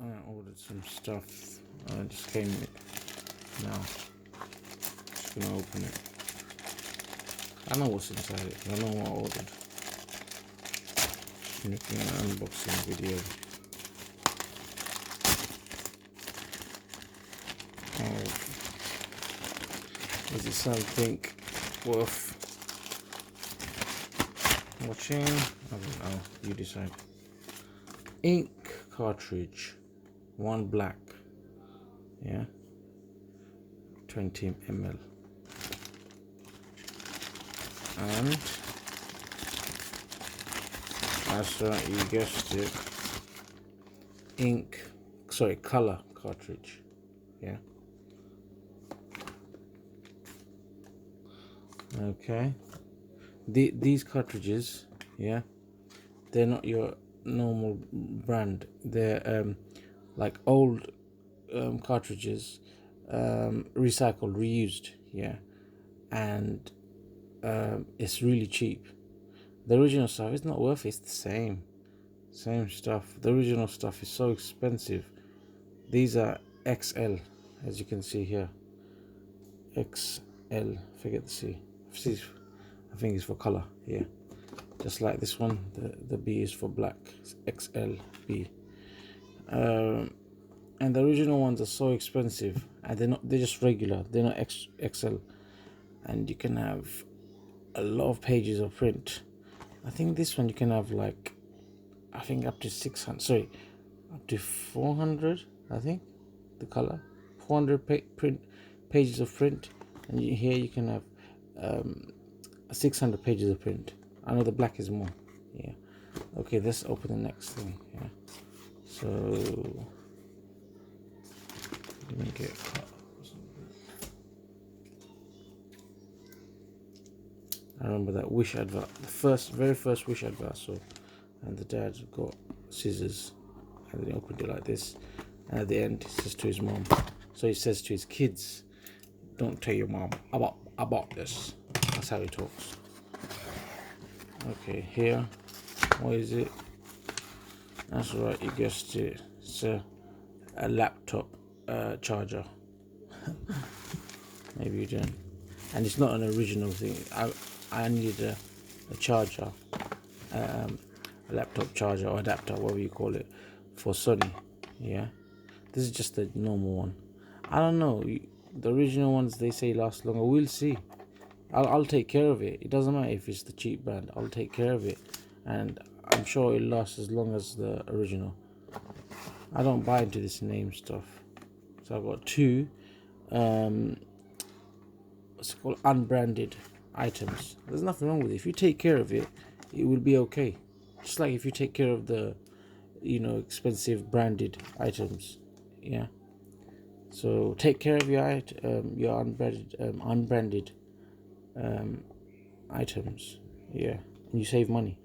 I ordered some stuff. I just came now. Just gonna open it. I know what's inside it. I know what I ordered. Making an unboxing video. Is it something worth watching? I don't know. You decide. Ink cartridge, one black. Yeah. 20 ml. And that's right, you guessed it. Color cartridge. Yeah. Okay. These cartridges, yeah, they're not your normal brand. They're like old cartridges, recycled, reused, yeah, and it's really cheap. The original stuff is not worth it. It's the same stuff. The original stuff is so expensive. These are XL, as you can see here. XL, forget the C. I think it's for color, yeah. Just like this one, the B is for black. It's XLB. And the original ones are so expensive, and they're just regular. They're not XL, and you can have a lot of pages of print. I think this one you can have like, I think up to 600. Sorry, up to 400. I think the color 400 pages of print, and here you can have 600 pages of print. I know the black is more. Yeah. Okay, let's open the next thing. Yeah. So let me get cut. I remember that Wish advert, the very first Wish advert I saw, and the dad got scissors, and then he opened it like this, and at the end he says to his mom. So he says to his kids, "Don't tell your mom about this." That's how he talks. Okay, here, what is it? That's right, you guessed it. It's a laptop charger. Maybe you didn't. And it's not an original thing. I needed a charger, a laptop charger or adapter, whatever you call it, for Sony. Yeah, this is just the normal one. I don't know. The original ones, they say last longer. We'll see. I'll take care of it. It doesn't matter if it's the cheap brand. I'll take care of it, and I'm sure it'll last as long as the original. I don't buy into this name stuff. So I've got two what's it called, unbranded items. There's nothing wrong with it. If you take care of it, it will be okay. Just like if you take care of the expensive branded items. Yeah. So take care of your unbranded items. Yeah, and you save money.